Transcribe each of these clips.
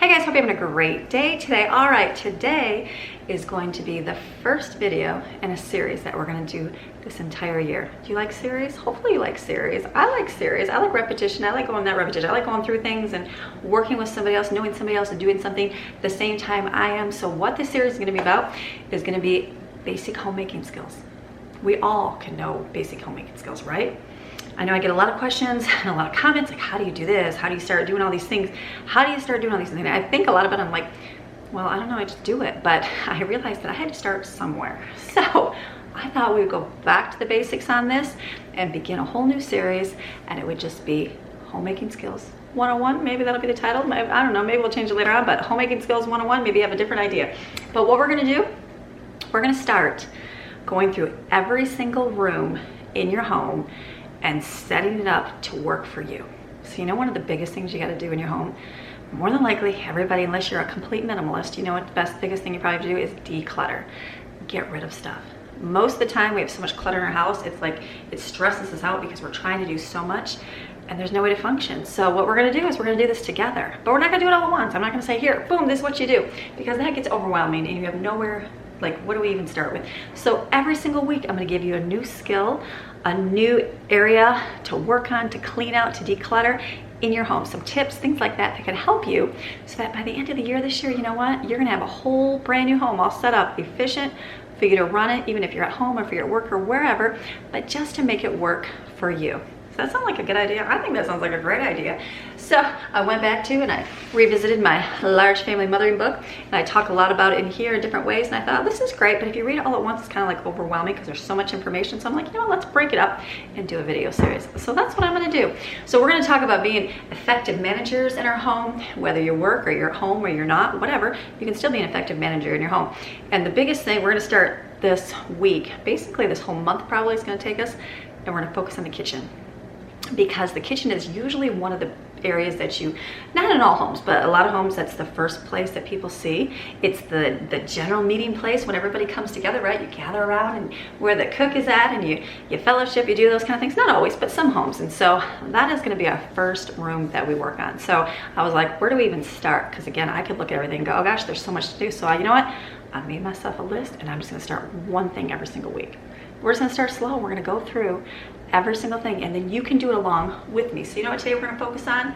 Hey guys, hope you're having a great day today. All right, today is going to be the first video in a series that we're going to do this entire year. Do you like series? Hopefully you like series. I like series. I like repetition. I like going that repetition. I like going through things and working with somebody else, knowing somebody else and doing something the same time I am. So what this series is going to be about is going to be basic homemaking skills. We all can know basic homemaking skills, right? I know I get a lot of questions and a lot of comments like, how do you do this? How do you start doing all these things? How do you start doing all these things? And I think a lot of it, I'm like, well, I don't know, I just do it. But I realized that I had to start somewhere. So I thought we would go back to the basics on this and begin a whole new series, and it would just be Homemaking Skills 101. Maybe that'll be the title. Maybe, I don't know, maybe we'll change it later on, but Homemaking Skills 101, maybe you have a different idea. But what we're gonna do, we're gonna start going through every single room in your home and setting it up to work for you. So you know, one of the biggest things you got to do in your home, more than likely everybody, unless you're a complete minimalist, you know what the biggest thing you probably have to do is declutter. Get rid of stuff. Most of the time we have so much clutter in our house, it's like it stresses us out because we're trying to do so much and there's no way to function. So what we're going to do is we're going to do this together, but we're not going to do it all at once. I'm not going to say, here, boom, this is what you do, because that gets overwhelming and you have nowhere, like, what do we even start with? So every single week I'm going to give you a new skill, a new area to work on, to clean out, to declutter in your home. Some tips, things like that can help you, so that by the end of the year this year, you know what? You're gonna have a whole brand new home all set up, efficient for you to run it, even if you're at home or if you're at work or wherever, but just to make it work for you. Does that sound like a good idea? I think that sounds like a great idea. So I went back to and I revisited my large family mothering book, and I talk a lot about it in here in different ways, and I thought, this is great, but if you read it all at once, it's kind of like overwhelming because there's so much information. So I'm like, you know what, let's break it up and do a video series. So that's what I'm going to do. So we're going to talk about being effective managers in our home, whether you work or you're at home or you're not, whatever, you can still be an effective manager in your home. And the biggest thing, we're going to start this week, basically this whole month probably is going to take us, and we're going to focus on the kitchen. Because the kitchen is usually one of the areas that you, not in all homes, but a lot of homes, that's the first place that people see. It's the general meeting place when everybody comes together, right? You gather around and where the cook is at, and you fellowship, you do those kind of things. Not always, but some homes. And so that is going to be our first room that we work on. So I was like, where do we even start? Because again, I could look at everything and go, oh gosh, there's so much to do. So you know what? I made myself a list, and I'm just going to start one thing every single week. We're just gonna start slow. We're gonna go through every single thing, and then you can do it along with me. So you know what today we're gonna focus on?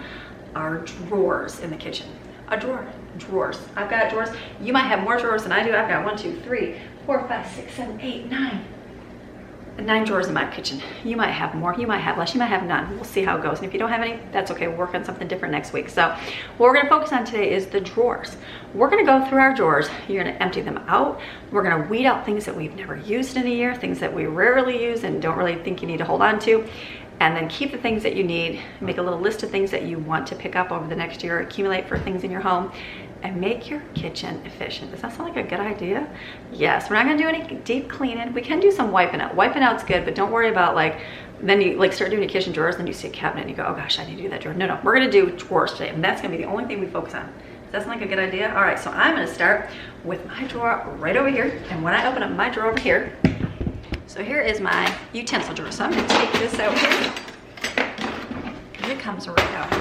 Our drawers in the kitchen. A drawer, drawers. I've got drawers. You might have more drawers than I do. I've got 1, 2, 3, 4, 5, 6, 7, 8, 9 drawers in my kitchen. You might have more, you might have less, you might have none. We'll see how it goes. And if you don't have any, that's okay. We'll work on something different next week. So what we're gonna focus on today is the drawers. We're gonna go through our drawers. You're gonna empty them out. We're gonna weed out things that we've never used in a year, things that we rarely use and don't really think you need to hold on to. And then keep the things that you need, make a little list of things that you want to pick up over the next year, accumulate for things in your home, and make your kitchen efficient. Does that sound like a good idea? Yes, we're not gonna do any deep cleaning. We can do some wiping out. Wiping out's good, but don't worry about then you start doing your kitchen drawers, then you see a cabinet and you go, oh gosh, I need to do that drawer. No, we're gonna do drawers today, and that's gonna be the only thing we focus on. Does that sound like a good idea? All right, so I'm gonna start with my drawer right over here, and when I open up my drawer over here, so here is my utensil drawer. So I'm gonna take this out here. It comes right out.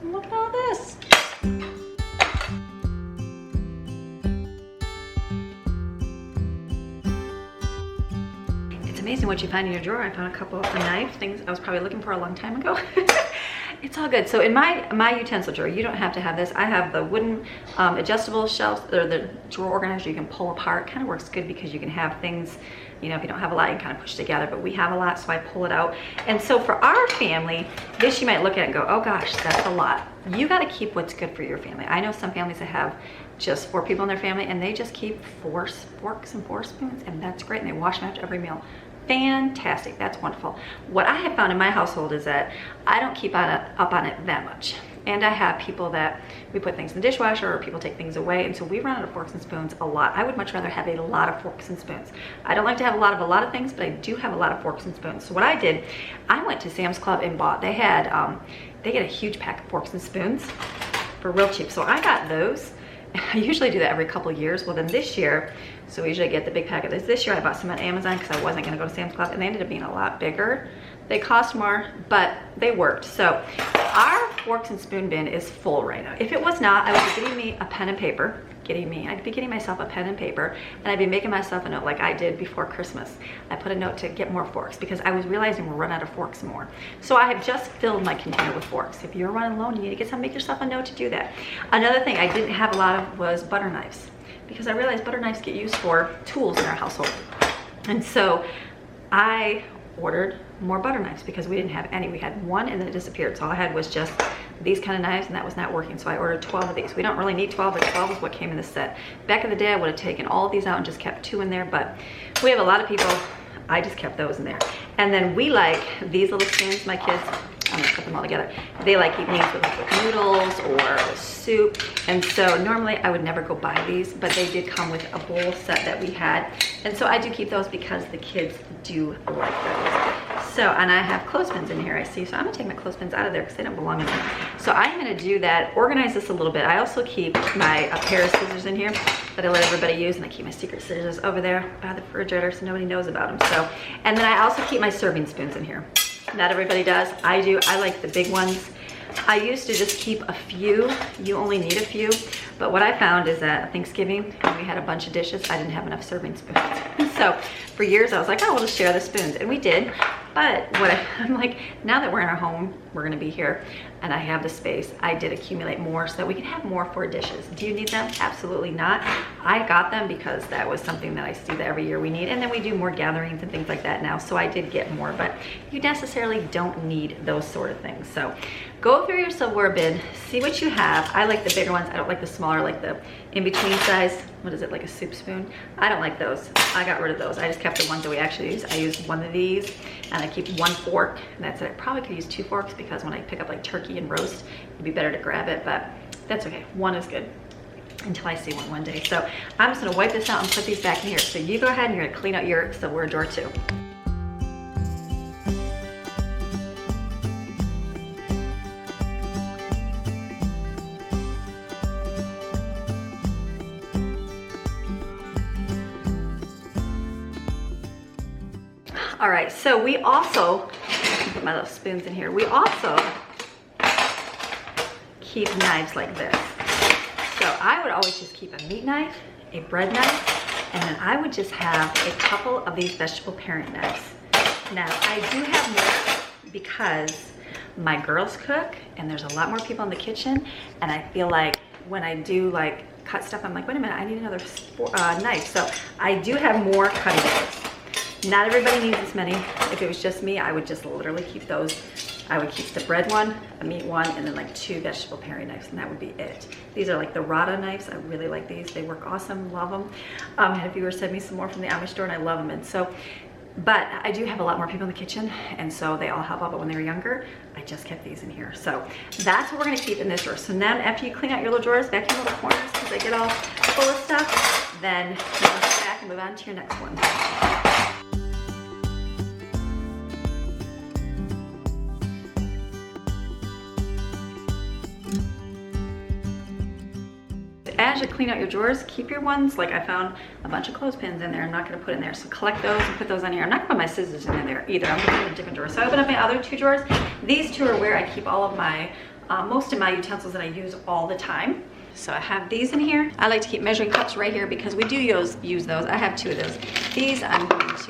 Look at all this. It's amazing what you find in your drawer. I found a couple of knife things I was probably looking for a long time ago. It's all good. So in my utensil drawer, you don't have to have this. I have the wooden adjustable shelves, or the drawer organizer you can pull apart. Kind of works good because you can have things, you know, if you don't have a lot, you can kind of push together, but we have a lot, so I pull it out. And so for our family, this you might look at it and go, oh gosh, that's a lot. You got to keep what's good for your family. I know some families that have just 4 people in their family, and they just keep 4 forks and 4 spoons, and that's great, and they wash them after every meal. Fantastic, that's wonderful. What I have found in my household is that I don't keep up on it that much. And I have people that we put things in the dishwasher, or people take things away, and so we run out of forks and spoons a lot. I would much rather have a lot of forks and spoons. I don't like to have a lot of things, but I do have a lot of forks and spoons. So what I did, I went to Sam's Club and bought, they had, they get a huge pack of forks and spoons for real cheap. So I got those. I usually do that every couple of years. Well, then this year, so we usually get the big pack of this. This year I bought some on Amazon because I wasn't gonna go to Sam's Club, and they ended up being a lot bigger They cost more, but they worked. So our forks and spoon bin is full right now. If it was not, I would be getting me a pen and paper. I'd be getting myself a pen and paper, and I'd be making myself a note like I did before Christmas. I put a note to get more forks because I was realizing we're running out of forks more. So I have just filled my container with forks. If you're running low and you need to get some, make yourself a note to do that. Another thing I didn't have a lot of was butter knives, because I realized butter knives get used for tools in our household. And so I ordered more butter knives because we didn't have any. We had one and then it disappeared. So all I had was just these kind of knives, and that was not working. So I ordered 12 of these. We don't really need 12, but 12 is what came in the set. Back in the day, I would have taken all of these out and just kept 2 in there, but we have a lot of people. I just kept those in there. And then we like these little spoons, my kids, I'm gonna put them all together. They like eating these with noodles or soup. And so normally I would never go buy these, but they did come with a bowl set that we had. And so I do keep those because the kids do like those. So, and I have clothespins in here, I see. So I'm gonna take my clothespins out of there because they don't belong in there. So I'm gonna do that, organize this a little bit. I also keep a pair of scissors in here that I let everybody use, and I keep my secret scissors over there by the refrigerator so nobody knows about them. So, and then I also keep my serving spoons in here. Not everybody does. I do. I like the big ones. I used to just keep a few. You only need a few. But what I found is that at Thanksgiving, when we had a bunch of dishes, I didn't have enough serving spoons. So for years, I was like, oh, we'll just share the spoons. And we did. But I'm like, now that we're in our home, we're going to be here, and I have the space, I did accumulate more so that we can have more for dishes. Do you need them? Absolutely not. I got them because that was something that I see that every year we need. And then we do more gatherings and things like that now. So I did get more, but you necessarily don't need those sort of things. So go through your silverware bin, see what you have. I like the bigger ones. I don't like the smaller, like the in-between size. What is it, like a soup spoon? I don't like those. I got rid of those. I just kept the ones that we actually use. I use one of these, and I keep 1 fork, and that's it. I probably could use 2 forks because when I pick up like turkey and roast, it'd be better to grab it, but that's okay. 1 is good until I see one day. So I'm just gonna wipe this out and put these back in here. So you go ahead and you're gonna clean out your silverware drawer too. All right, so we also, put my little spoons in here. We also keep knives like this. So I would always just keep a meat knife, a bread knife, and then I would just have a couple of these vegetable paring knives. Now I do have more because my girls cook and there's a lot more people in the kitchen, and I feel like when I do like cut stuff, I'm like, wait a minute, I need another knife. So I do have more cutting boards. Not everybody needs this many. If it was just me, I would just literally keep those. I would keep the bread one, a meat one, and then like 2 vegetable paring knives, and that would be it. These are like the Rada knives. I really like these. They work awesome, love them. Had a viewer send me some more from the Amish store, and I love them. And so, but I do have a lot more people in the kitchen, and so they all help out. But when they were younger, I just kept these in here. So that's what we're gonna keep in this drawer. So now after you clean out your little drawers, back in your little corners, because they get all full of stuff, then you can sit back and move on to your next one. As you clean out your drawers, keep your ones, like I found a bunch of clothespins in there. I'm not gonna put in there, so collect those and put those on here. I'm not gonna put my scissors in there either. I'm gonna put in a different drawer. So I open up my other 2 drawers. These 2 are where I keep all of my, most of my utensils that I use all the time. So I have these in here. I like to keep measuring cups right here because we do use those. I have 2 of those. These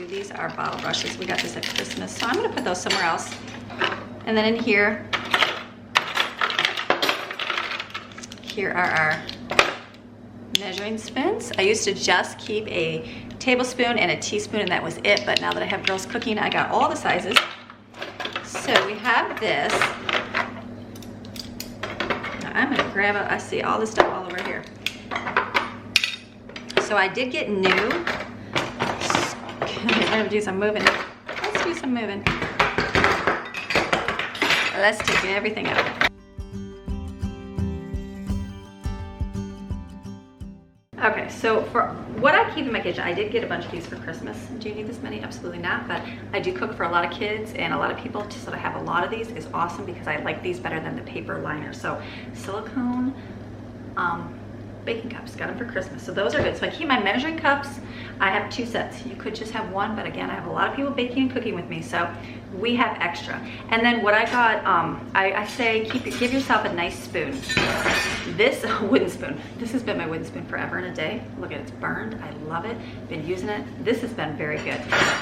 these are bottle brushes. We got this at Christmas. So I'm gonna put those somewhere else. And then in here are our measuring spoons. I used to just keep a tablespoon and a teaspoon, and that was it, but now that I have girls cooking, I got all the sizes. So we have this. Now I'm gonna grab it. I see all this stuff all over here. So I did get new. We're gonna do some moving. Let's do some moving. Let's take everything out. Okay, so for what I keep in my kitchen, I did get a bunch of these for Christmas. Do you need this many? Absolutely not, but I do cook for a lot of kids and a lot of people, so to have a lot of these is awesome because I like these better than the paper liner. So silicone baking cups. Got them for Christmas, so those are good. So I keep my measuring cups. I have 2 sets. You could just have one, but again, I have a lot of people baking and cooking with me, so we have extra. And then what I got, I say give yourself a nice spoon. This wooden spoon. This has been my wooden spoon forever and a day. Look at it, it's burned. I love it. Been using it. This has been very good.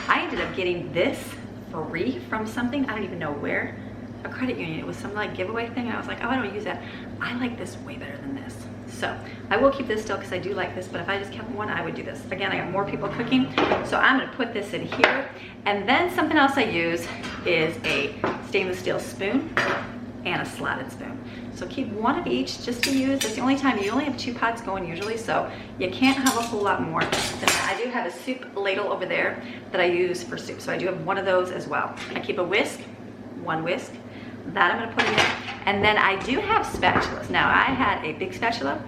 I ended up getting this free from something, I don't even know where, a credit union. It was some like giveaway thing, and I was like, oh, I don't use that. I like this way better than this. So I will keep this still because I do like this, but if I just kept one, I would do this. Again, I got more people cooking, so I'm gonna put this in here. And then something else I use is a stainless steel spoon and a slotted spoon. So keep one of each just to use. It's the only time, you only have 2 pots going usually, so you can't have a whole lot more than that. I do have a soup ladle over there that I use for soup, so I do have one of those as well. I keep a whisk, 1 whisk, that I'm gonna put in there. And then I do have spatulas. Now I had a big spatula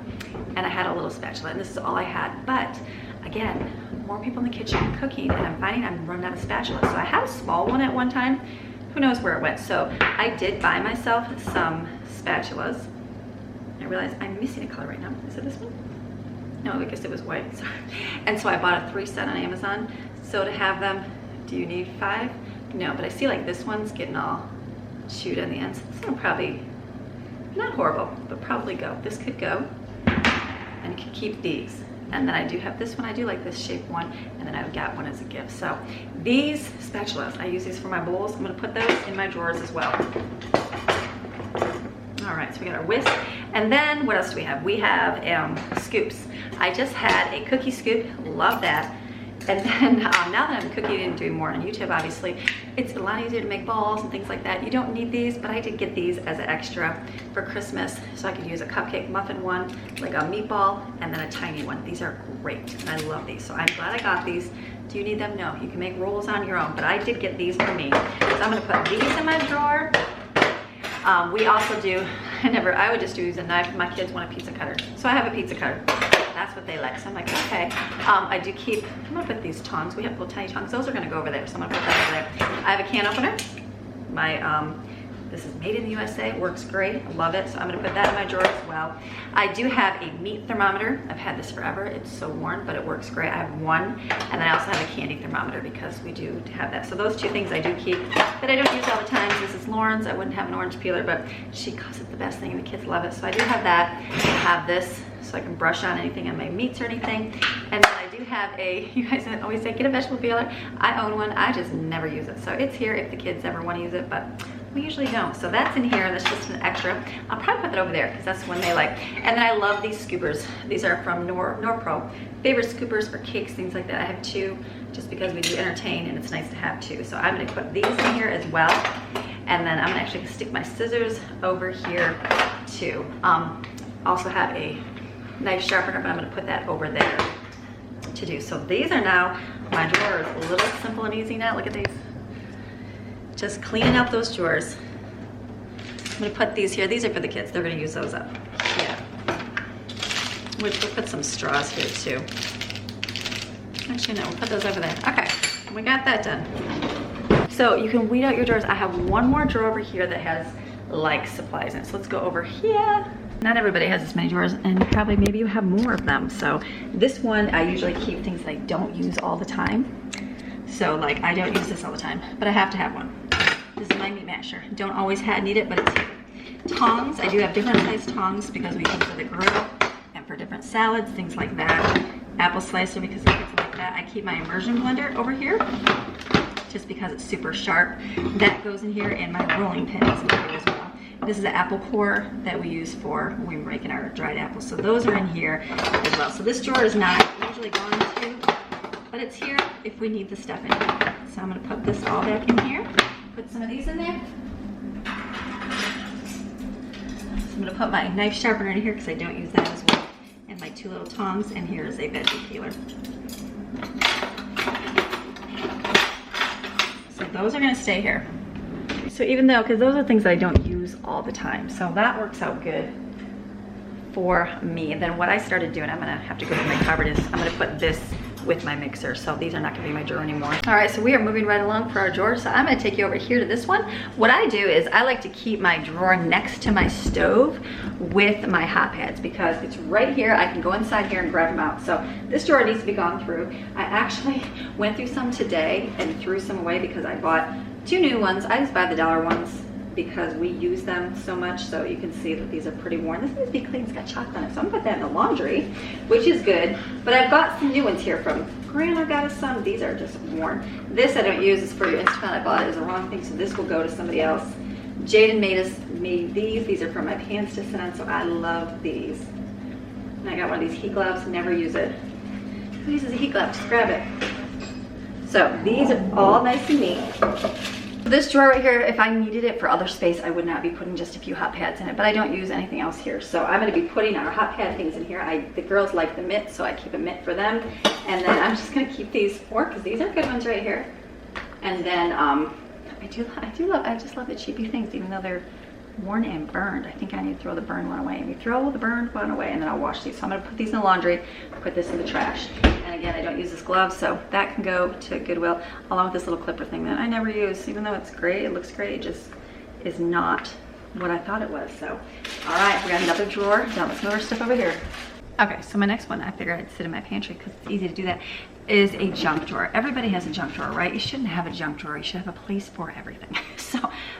and I had a little spatula, and this is all I had. But again, more people in the kitchen cooking, and I'm finding I'm running out of spatulas. So I had a small one at one time. Who knows where it went? So I did buy myself some spatulas. I realize I'm missing a color right now. Is it this one? No, I guess it was white, sorry. And so I bought a 3 set on Amazon. So to have them, do you need 5? No, but I see like this one's getting all chewed on the ends. This one probably, not horrible, but probably go. This could go, and you can keep these. And then I do have this one, I do like this shape one, and then I've got one as a gift. So these spatulas, I use these for my bowls. I'm gonna put those in my drawers as well. All right, so we got our whisk. And then what else do we have? We have scoops. I just had a cookie scoop, love that. And then now that I'm cooking and doing more on YouTube, obviously, it's a lot easier to make balls and things like that. You don't need these, but I did get these as an extra for Christmas, so I could use a cupcake muffin one, like a meatball, and then a tiny one. These are great, and I love these, so I'm glad I got these. Do you need them? No, you can make rolls on your own, but I did get these for me. So I'm gonna put these in my drawer. We also do, I would just use a knife. My kids want a pizza cutter, so I have a pizza cutter. That's what they like, so I'm like, okay. I do keep, I'm gonna put these tongs. We have little tiny tongs. Those are gonna go over there, so I'm gonna put that over there. I have a can opener. This is made in the USA, works great, I love it. So I'm gonna put that in my drawer as well. I do have a meat thermometer. I've had this forever. It's so worn, but it works great. I have one, and then I also have a candy thermometer because we do have that. So those 2 things I do keep that I don't use all the time. This is Lauren's. I wouldn't have an orange peeler, but she calls it the best thing and the kids love it. So I do have that. I have this so I can brush on anything on my meats or anything. And then I do have a, you guys always say, get a vegetable peeler. I own one, I just never use it. So it's here if the kids ever want to use it, but we usually don't. So that's in here, that's just an extra. I'll probably put that over there because that's one they like. And then I love these scoopers. These are from Norpro. Favorite scoopers for cakes, things like that. I have 2 just because we do entertain and it's nice to have 2. So I'm gonna put these in here as well. And then I'm gonna actually stick my scissors over here too. Also have a knife sharpener, but I'm gonna put that over there to do. So these are now, my drawers, a little simple and easy now. Look at these. Just cleaning up those drawers. I'm gonna put these here. These are for the kids. They're gonna use those up. Yeah. We'll put some straws here too. Actually, no, we'll put those over there. Okay, we got that done. So you can weed out your drawers. I have one more drawer over here that has like supplies in it. So let's go over here. Not everybody has this many drawers, and probably maybe you have more of them. So this one, I usually keep things that I don't use all the time. So like, I don't use this all the time, but I have to have one. This is my meat masher. Don't always need it, but it's here. Tongs, I do have different size tongs because we use for the grill and for different salads, things like that. Apple slicer because it gets like that. I keep my immersion blender over here just because it's super sharp. That goes in here, and my rolling pin is in here as well. This is an apple core that we use for when we're making our dried apples. So those are in here as well. So this drawer is not usually going to, but it's here if we need the stuff in here. So I'm gonna put this all back in here. Put some of these in there. So I'm gonna put my knife sharpener in here because I don't use that as well. And my 2 little tongs, and here is a veggie peeler. So those are gonna stay here. So even though, because those are things that I don't use all the time, so that works out good for me. And then what I started doing, I'm gonna have to go to my cupboard, is I'm gonna put this with my mixer, so these are not gonna be my drawer anymore. All right, so we are moving right along for our drawers. So I'm gonna take you over here to this one. What I do is I like to keep my drawer next to my stove with my hot pads because it's right here. I can go inside here and grab them out. So this drawer needs to be gone through. I actually went through some today and threw some away because I bought 2 new ones. I just buy the dollar ones because we use them so much. So you can see that these are pretty worn. This needs to be clean, it's got chocolate on it. So I'm gonna put that in the laundry, which is good. But I've got some new ones here from Grandma got us some. These are just worn. This I don't use, is for your Instagram. I bought it as a wrong thing, so this will go to somebody else. Jaden made these. These are for my pants to sit on, so I love these. And I got one of these heat gloves, never use it. Who uses a heat glove? Just grab it. So these are all nice and neat. This drawer right here, if I needed it for other space, I would not be putting just a few hot pads in it, but I don't use anything else here. So I'm gonna be putting our hot pad things in here. The girls like the mitt, so I keep a mitt for them. And then I'm just gonna keep these 4, because these are good ones right here. And then I just love the cheapy things, even though they're worn and burned. I think I need to throw the burned one away. And we throw the burned one away and then I'll wash these. So I'm gonna put these in the laundry, put this in the trash. And again, I don't use this glove, so that can go to Goodwill, along with this little clipper thing that I never use. Even though it's great, it looks great, it just is not what I thought it was. So, all right, we got another drawer. Now let's move our stuff over here. Okay, so my next one, I figured I'd sit in my pantry because it's easy to do that, is a junk drawer. Everybody has a junk drawer, right? You shouldn't have a junk drawer. You should have a place for everything.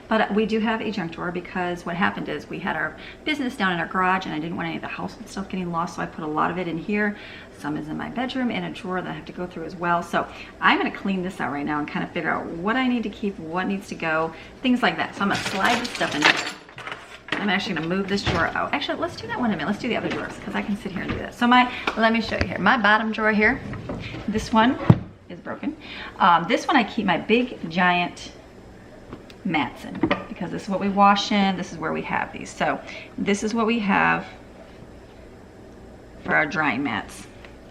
But we do have a junk drawer because what happened is we had our business down in our garage and I didn't want any of the household stuff getting lost, so I put a lot of it in here. Some is in my bedroom and a drawer that I have to go through as well. So I'm gonna clean this out right now and kind of figure out what I need to keep, what needs to go, things like that. So I'm gonna slide this stuff in here. I'm actually gonna move this drawer out. Actually, let's do that one in a minute. Let's do the other drawers because I can sit here and do that. So let me show you here. My bottom drawer here, this one is broken. This one I keep my big giant mats in because this is what we wash in. This is where we have these. So this is what we have for our drying mats.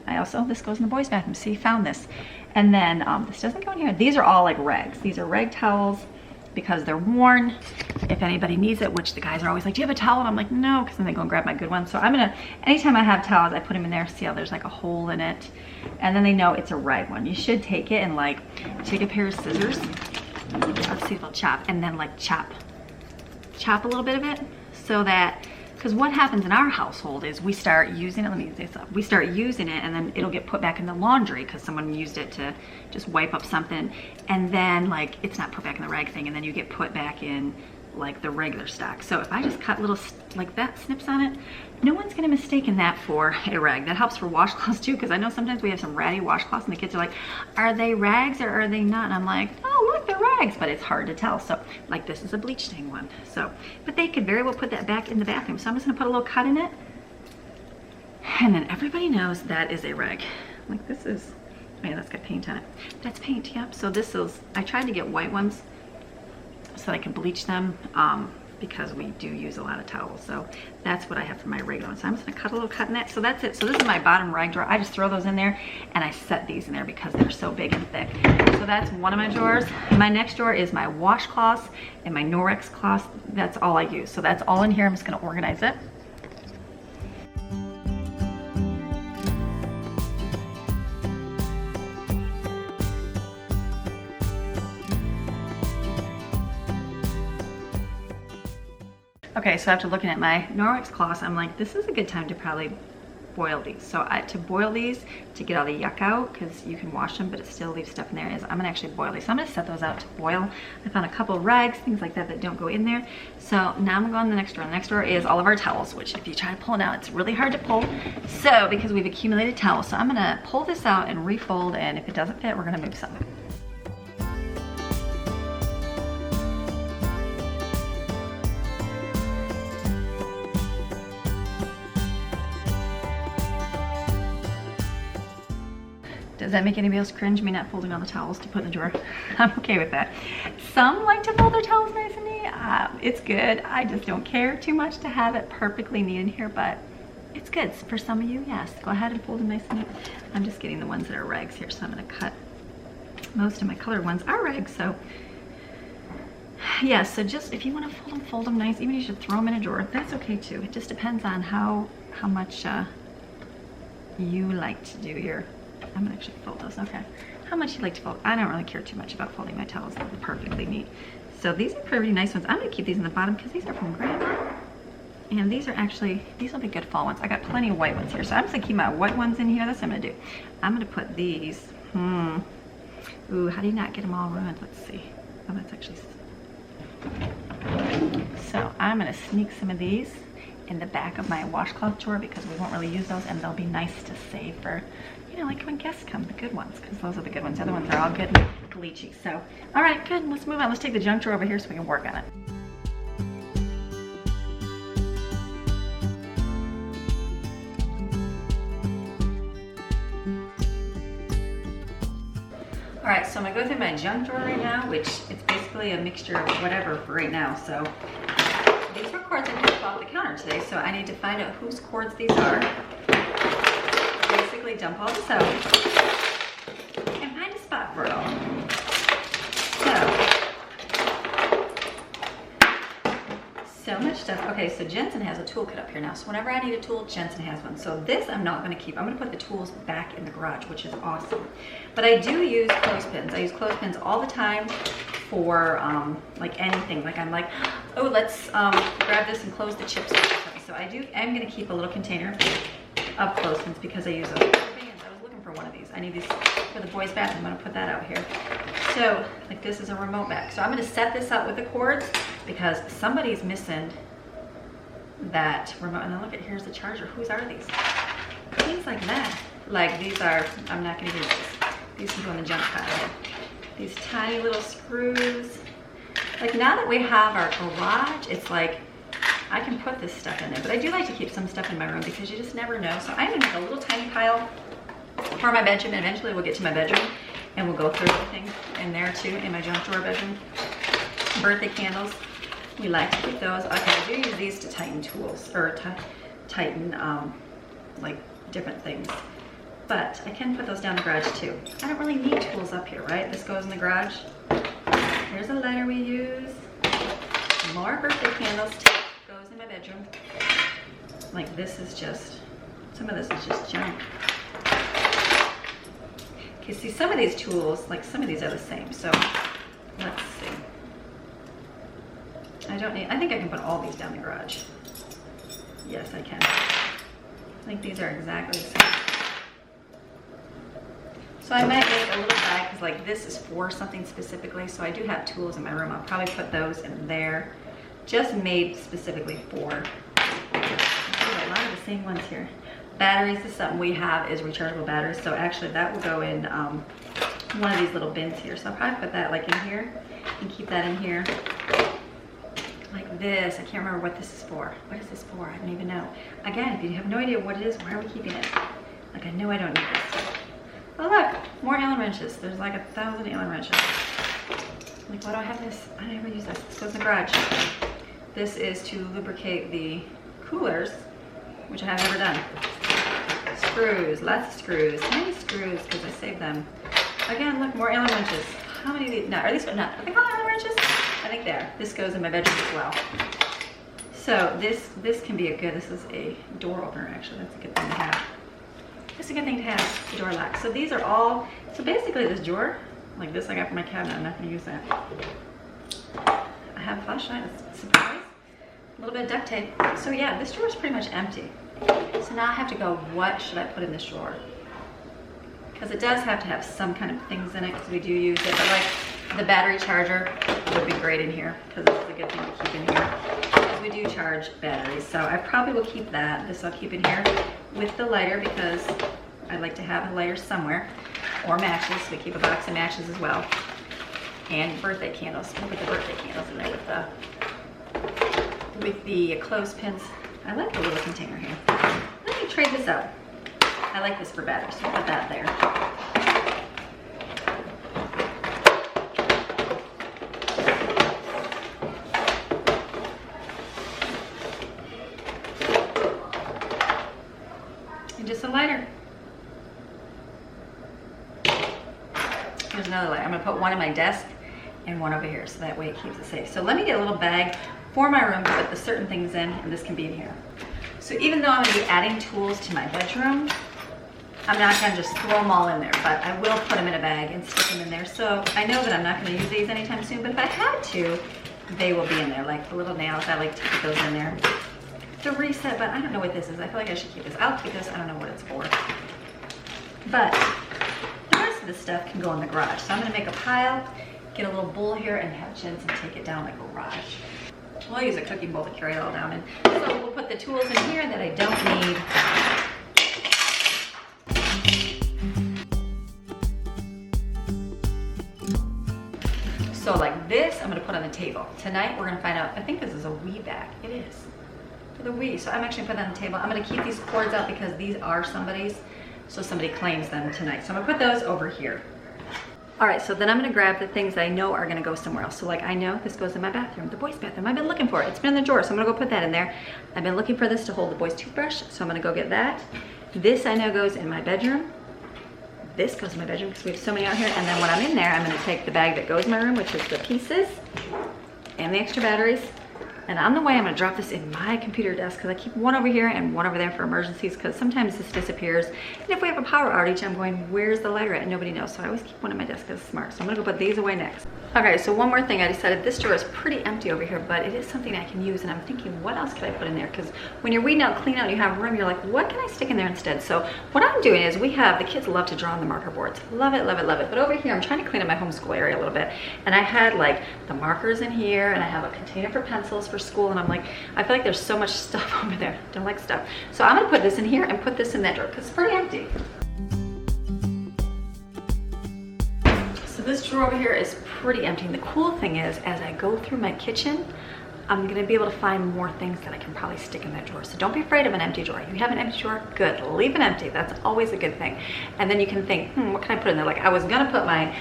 This goes in the boys' bathroom. See, found this. And then this doesn't go in here. These are all like rags. These are rag towels because they're worn. If anybody needs it, which the guys are always like, do you have a towel? And I'm like, no, because then they go and grab my good one. So anytime I have towels, I put them in there. See how there's like a hole in it? And then they know it's a rag one. You should take it and like, take a pair of scissors. Let's see if I'll chop, and then like chop a little bit of it so that, because what happens in our household is we start using it, let me use this up. We start using it and then it'll get put back in the laundry because someone used it to just wipe up something, and then like it's not put back in the rag thing, and then you get put back in like the regular stock. So if I just cut little like that snips on it, no one's gonna mistake that for a rag. That helps for washcloths too, because I know sometimes we have some ratty washcloths and the kids are like, are they rags or are they not? And I'm like, oh look, they're rags, but it's hard to tell. So like this is a bleach stain one. So, but they could very well put that back in the bathroom. So I'm just gonna put a little cut in it. And then everybody knows that is a rag. Like this is, oh yeah, that's got paint on it. That's paint, yep. So this is, I tried to get white ones so I can bleach them because we do use a lot of towels. So that's what I have for my regular ones. So I'm just gonna cut a little cut in that. So that's it. So this is my bottom rag drawer. I just throw those in there and I set these in there because they're so big and thick. So that's one of my drawers. My next drawer is my washcloths and my Norwex cloths. That's all I use. So that's all in here. I'm just gonna organize it. Okay, so after looking at my Norwex cloths, I'm like, this is a good time to probably boil these. So to boil these, to get all the yuck out, because you can wash them, but it still leaves stuff in there, is I'm gonna actually boil these. So I'm gonna set those out to boil. I found a couple of rags, things like that don't go in there. So now I'm gonna go on the next drawer. The next drawer is all of our towels, which if you try to pull it out, it's really hard to pull. So, because we've accumulated towels. So I'm gonna pull this out and refold, and if it doesn't fit, we're gonna move some. Does that make anybody else cringe, me not folding all the towels to put in the drawer? I'm okay with that. Some like to fold their towels nice and neat. It's good. I just don't care too much to have it perfectly neat in here, but it's good. For some of you, yes. Go ahead and fold them nice and neat. I'm just getting the ones that are rags here, so I'm gonna cut. Most of my colored ones are rags, so yeah, so just if you want to fold them nice, even if you should throw them in a drawer, that's okay too. It just depends on how much you like to do your I'm gonna actually fold those, okay. How much you like to fold? I don't really care too much about folding my towels. They're perfectly neat. So these are pretty nice ones. I'm gonna keep these in the bottom because these are from Grandma. And these are actually, these will be good fall ones. I got plenty of white ones here. So I'm just gonna keep my white ones in here. That's what I'm gonna do. I'm gonna put these, ooh, how do you not get them all ruined? Let's see. Oh, that's actually, so I'm gonna sneak some of these in the back of my washcloth drawer because we won't really use those and they'll be nice to save for, you know, like when guests come, the good ones, because those are the good ones. The other ones are all good and glitchy. So, all right, good, let's move on. Let's take the junk drawer over here so we can work on it. All right, so I'm gonna go through my junk drawer right now, which it's basically a mixture of whatever for right now. So these were cords I picked off the counter today, so I need to find out whose cords these are. Basically dump all this out and find a spot for it all. So much stuff. Okay, so Jensen has a toolkit up here now. So whenever I need a tool, Jensen has one. So this I'm not gonna keep. I'm gonna put the tools back in the garage, which is awesome. But I do use clothespins. I use clothespins all the time for like anything. Like I'm like, oh, let's grab this and close the chips. So I'm gonna keep a little container of clothespins because I use those. I was looking for one of these. I need these for the boys' bathroom. I'm gonna put that out here. So like this is a remote bag. So I'm gonna set this up with the cords because somebody's missing that remote. And then look at, here's the charger. Whose are these? Things like that. Like these are, I'm not gonna use these. These can go in the junk pile. These tiny little screws. Like now that we have our garage, it's like, I can put this stuff in there, but I do like to keep some stuff in my room because you just never know. So I'm gonna make a little tiny pile for my bedroom, and eventually we'll get to my bedroom and we'll go through everything in there too, in my junk drawer bedroom. Birthday candles, we like to keep those. Okay, I do use these to tighten tools, or tighten like different things. But I can put those down the garage too. I don't really need tools up here, right? This goes in the garage. Here's a lighter we use. More birthday candles goes in my bedroom. Like this is just, some of this is just junk. Okay, see some of these tools, like some of these are the same. So let's see. I think I can put all these down the garage. Yes, I can. I think these are exactly the same. So I might make a little bag because like this is for something specifically. So I do have tools in my room. I'll probably put those in there. Just made specifically for. A lot of the same ones here. Batteries is something we have, is rechargeable batteries. So actually that will go in one of these little bins here. So I'll probably put that like in here and keep that in here. Like this, I can't remember what this is for. What is this for? I don't even know. Again, if you have no idea what it is, why are we keeping it? Like I know I don't need this. Oh look, more Allen wrenches. There's like 1,000 Allen wrenches. Like why do I have this? I don't ever use this. This goes in the garage. This is to lubricate the coolers, which I have never done. Screws, lots of screws. Many screws because I saved them. Again, look, more Allen wrenches. How many of these? No, are these not? Are they called Allen wrenches? I think they are. This goes in my bedroom as well. So this can be a good, this is a door opener actually. That's a good thing to have. It's a good thing to have, the door lock. So these are all, so basically this drawer, like this I got from my cabinet, I'm not gonna use that. I have a flashlight, it's a surprise. A little bit of duct tape. So yeah, this drawer is pretty much empty. So now I have to go, what should I put in this drawer? Because it does have to have some kind of things in it because we do use it, but like the battery charger would be great in here because it's a good thing to keep in here. Because we do charge batteries. So I probably will keep that. This I'll keep in here with the lighter because I like to have a lighter somewhere. Or matches. We keep a box of matches as well. And birthday candles. We'll put the birthday candles in there with the clothespins. I like the little container here. Let me trade this out. I like this for batteries, so I'll put that there. And just a lighter. Here's another lighter. I'm gonna put one in my desk and one over here, so that way it keeps it safe. So let me get a little bag for my room to put the certain things in, and this can be in here. So even though I'm gonna be adding tools to my bedroom, I'm not gonna just throw them all in there, but I will put them in a bag and stick them in there. So I know that I'm not gonna use these anytime soon, but if I had to, they will be in there. Like the little nails, I like to put those in there. The reset, but I don't know what this is. I feel like I should keep this. I'll keep this, I don't know what it's for. But the rest of this stuff can go in the garage. So I'm gonna make a pile, get a little bowl here and have Jensen take it down the garage. We'll use a cooking bowl to carry it all down in. So we'll put the tools in here that I don't need. So like this, I'm gonna put on the table. Tonight, we're gonna find out, I think this is a Wii bag. It is, for the Wii. So I'm actually gonna put that on the table. I'm gonna keep these cords out because these are somebody's, so somebody claims them tonight. So I'm gonna put those over here. All right, so then I'm gonna grab the things that I know are gonna go somewhere else. So like I know this goes in my bathroom, the boys' bathroom. I've been looking for it, it's been in the drawer, so I'm gonna go put that in there. I've been looking for this to hold the boys' toothbrush, so I'm gonna go get that. This I know goes in my bedroom. This goes in my bedroom because we have so many out here. And then when I'm in there, I'm gonna take the bag that goes in my room, which is the pieces and the extra batteries. And on the way, I'm gonna drop this in my computer desk because I keep one over here and one over there for emergencies because sometimes this disappears. And if we have a power outage, I'm going, where's the lighter at? And nobody knows. So I always keep one in my desk because it's smart. So I'm gonna go put these away next. Okay, so one more thing. I decided this drawer is pretty empty over here, but it is something I can use. And I'm thinking, what else could I put in there? Because when you're weeding out, clean out, you have room, you're like, what can I stick in there instead? So what I'm doing is the kids love to draw on the marker boards. Love it, love it, love it. But over here, I'm trying to clean up my homeschool area a little bit. And I had like the markers in here and I have a container for pencils for school. And I'm like, I feel like there's so much stuff over there. Don't like stuff. So I'm gonna put this in here and put this in that drawer because it's pretty empty. So this drawer over here is pretty empty. And the cool thing is, as I go through my kitchen, I'm gonna be able to find more things that I can probably stick in that drawer. So don't be afraid of an empty drawer. You have an empty drawer, good, leave it empty. That's always a good thing. And then you can think, what can I put in there? Like I was gonna put my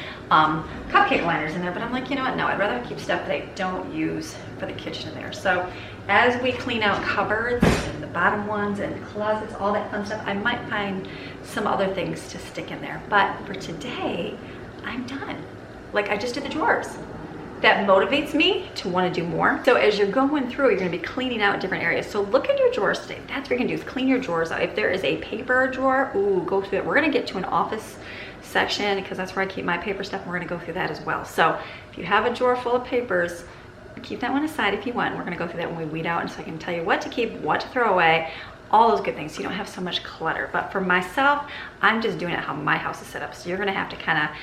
cupcake liners in there, but I'm like, you know what? No, I'd rather keep stuff that I don't use for the kitchen in there. So as we clean out cupboards and the bottom ones and closets, all that fun stuff, I might find some other things to stick in there. But for today, I'm done. Like I just did the drawers. That motivates me to want to do more. So as you're going through, you're going to be cleaning out different areas. So look at your drawers today. That's what you're going to do, is clean your drawers out. If there is a paper drawer, ooh, go through it. We're going to get to an office section because that's where I keep my paper stuff. And we're going to go through that as well. So if you have a drawer full of papers, keep that one aside if you want. We're going to go through that when we weed out, and so I can tell you what to keep, what to throw away, all those good things, so you don't have so much clutter. But for myself, I'm just doing it how my house is set up. So you're gonna have to kind of,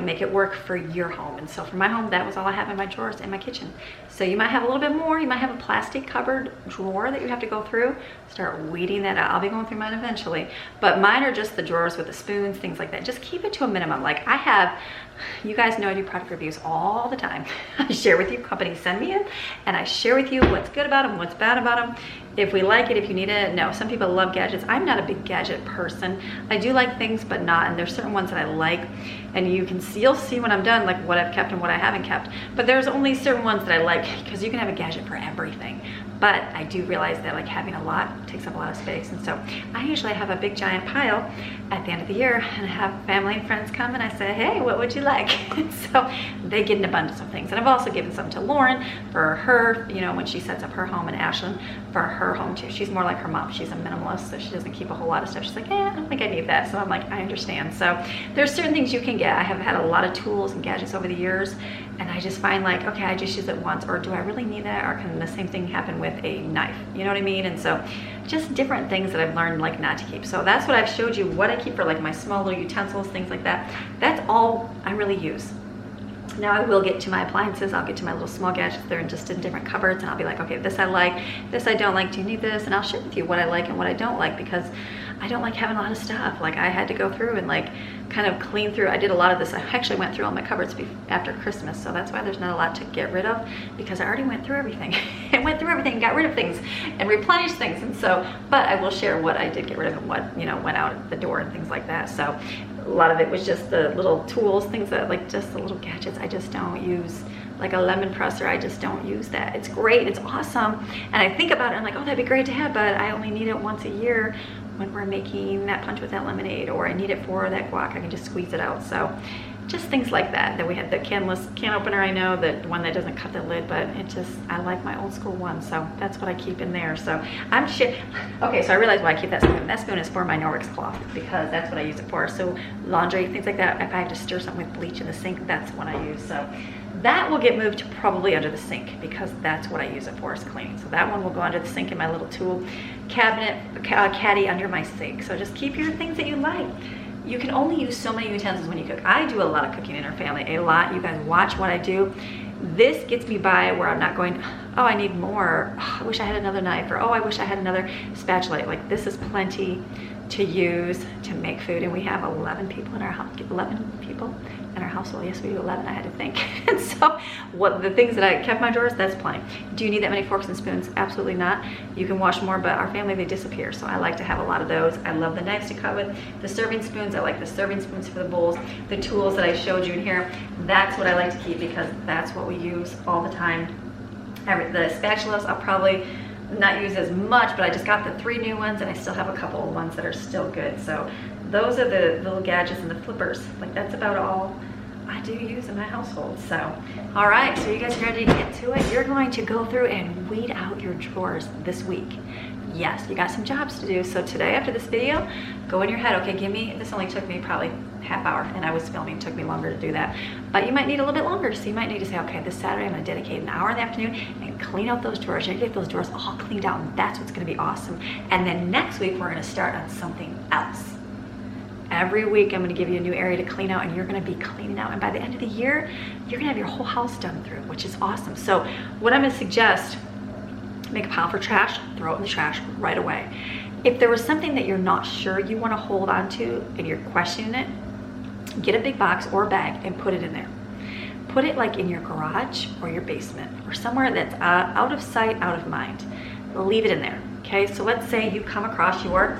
make it work for your home. And so for my home, that was all I have in my drawers in my kitchen. So you might have a little bit more. You might have a plastic cupboard drawer that you have to go through. Start weeding that out. I'll be going through mine eventually. But mine are just the drawers with the spoons, things like that. Just keep it to a minimum. Like I have, you guys know I do product reviews all the time. I share with you, companies send me in, and I share with you what's good about them, what's bad about them. If we like it, if you need it, no. Some people love gadgets. I'm not a big gadget person. I do like things, but not, and there's certain ones that I like, and you'll see when I'm done, like what I've kept and what I haven't kept. But there's only certain ones that I like, because you can have a gadget for everything. But I do realize that like having a lot takes up a lot of space. And so I usually have a big giant pile at the end of the year, and I have family and friends come and I say, hey, what would you like? So they get an abundance of things. And I've also given some to Lauren for her, when she sets up her home, and Ashlyn for her home too. She's more like her mom. She's a minimalist, so she doesn't keep a whole lot of stuff. She's like, I don't think I need that. So I'm like, I understand. So there's certain things you can get. I have had a lot of tools and gadgets over the years, and I just find like, okay, I just use it once, or do I really need that? Or can the same thing happen with a knife? You know what I mean? And so just different things that I've learned like not to keep. So that's what I've showed you, what I keep for like my small little utensils, things like that. That's all I really use. Now I will get to my appliances, I'll get to my little small gadgets. They're just in different cupboards, and I'll be like, okay, this I like, this I don't like, do you need this? And I'll share with you what I like and what I don't like, because I don't like having a lot of stuff. Like I had to go through and like kind of clean through. I did a lot of this. I actually went through all my cupboards after Christmas, so that's why there's not a lot to get rid of, because I already went through everything. I went through everything, got rid of things and replenished things. And so, but I will share what I did get rid of and what, went out the door and things like that. So a lot of it was just the little tools, things that like just the little gadgets I just don't use. Like a lemon presser, I just don't use that. It's great, it's awesome. And I think about it, I'm like, oh, that'd be great to have, but I only need it once a year when we're making that punch with that lemonade, or I need it for that guac, I can just squeeze it out. So just things like that. Then we had the can opener, I know, the one that doesn't cut the lid, but I like my old school one, so that's what I keep in there. So okay, so I realized why I keep that spoon. That spoon is for my Norwex cloth, because that's what I use it for. So laundry, things like that, if I have to stir something with bleach in the sink, that's what I use. So that will get moved probably under the sink, because that's what I use it for, is cleaning. So that one will go under the sink in my little tool cabinet, caddy under my sink. So just keep your things that you like. You can only use so many utensils when you cook. I do a lot of cooking in our family, a lot. You guys watch what I do. This gets me by where I'm not going, oh, I need more. Oh, I wish I had another knife, or oh, I wish I had another spatula. Like, this is plenty to use to make food. And we have 11 people in our house, 11 people in our household. Yes, we do 11, I had to think. And so what the things that I kept in my drawers, that's plenty. Do you need that many forks and spoons? Absolutely not. You can wash more, but our family, they disappear. So I like to have a lot of those. I love the knives to cut with. The serving spoons, I like the serving spoons for the bowls. The tools that I showed you in here, that's what I like to keep, because that's what we use all the time. The spatulas, I'll probably not use as much, but I just got the 3 new ones, and I still have a couple of ones that are still good. So those are the little gadgets, and the flippers. Like, that's about all I do use in my household. So, all right, so you guys are ready to get to it? You're going to go through and weed out your drawers this week. Yes, you got some jobs to do. So today, after this video, go in your head, okay, this only took me probably half hour, and I was filming, it took me longer to do that. But you might need a little bit longer, so you might need to say, okay, this Saturday I'm gonna dedicate an hour in the afternoon and clean out those drawers. You're gonna get those drawers all cleaned out, and that's what's gonna be awesome. And then next week, we're gonna start on something else. Every week, I'm gonna give you a new area to clean out, and you're gonna be cleaning out. And by the end of the year, you're gonna have your whole house done through, which is awesome. So what I'm gonna suggest, make a pile for trash, throw it in the trash right away. If there was something that you're not sure you wanna hold on to and you're questioning it, get a big box or a bag and put it in there. Put it like in your garage or your basement, or somewhere that's out of sight, out of mind. Leave it in there, okay? So let's say you come across your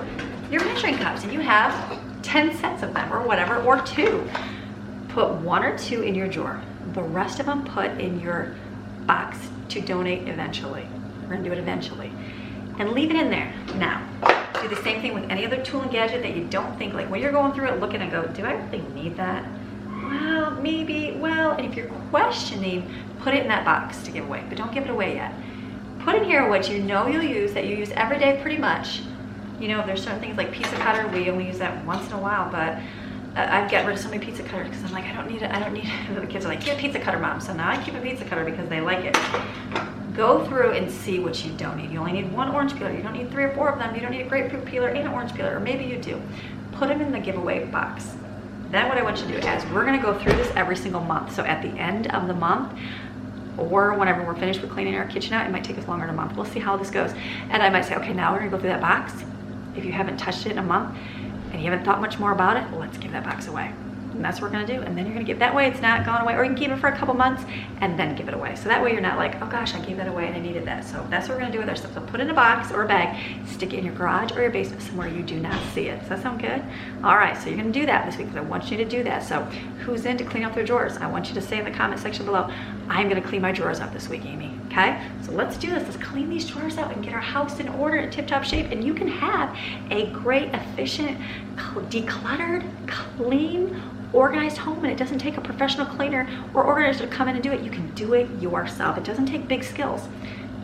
measuring cups, and you have 10 sets of them, or whatever, or 2. Put 1 or 2 in your drawer. The rest of them put in your box to donate eventually. We're gonna do it eventually. And leave it in there. Now, do the same thing with any other tool and gadget that you don't think, like when you're going through it, looking and go, do I really need that? Well, maybe, well, and if you're questioning, put it in that box to give away, but don't give it away yet. Put in here what you know you'll use, that you use every day pretty much. You know, there's certain things like pizza cutter, we only use that once in a while, but I've gotten rid of so many pizza cutters because I'm like, I don't need it. The kids are like, get a pizza cutter, Mom. So now I keep a pizza cutter because they like it. Go through and see what you don't need. You only need 1 orange peeler. You don't need 3 or 4 of them. You don't need a grapefruit peeler and an orange peeler, or maybe you do. Put them in the giveaway box. Then what I want you to do is, we're gonna go through this every single month. So at the end of the month, or whenever we're finished with cleaning our kitchen out, it might take us longer than a month. We'll see how this goes. And I might say, okay, now we're gonna go through that box. If you haven't touched it in a month and you haven't thought much more about it, let's give that box away. And that's what we're gonna do. And then you're gonna give that way, it's not gone away, or you can keep it for a couple months and then give it away. So that way you're not like, oh gosh, I gave that away and I needed that. So that's what we're gonna do with our stuff. So put it in a box or a bag, stick it in your garage or your basement somewhere you do not see it. Does that sound good? All right, so you're gonna do that this week, because I want you to do that. So who's in to clean up their drawers? I want you to say in the comment section below, I'm gonna clean my drawers up this week, Amy, okay? So let's do this, let's clean these drawers out and get our house in order in tip-top shape, and you can have a great, efficient, decluttered, clean, organized home, and it doesn't take a professional cleaner or organizer to come in and do it. You can do it yourself. It doesn't take big skills.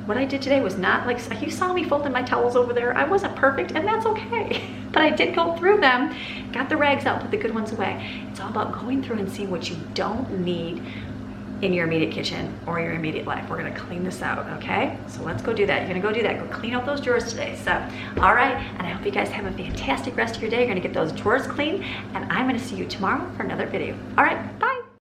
What I did today was not like, you saw me folding my towels over there. I wasn't perfect, and that's okay. But I did go through them, got the rags out, put the good ones away. It's all about going through and seeing what you don't need in your immediate kitchen or your immediate life. We're gonna clean this out, okay? So let's go do that. You're gonna go do that. Go clean out those drawers today. So, all right, and I hope you guys have a fantastic rest of your day. You're gonna get those drawers clean, and I'm gonna see you tomorrow for another video. All right, bye.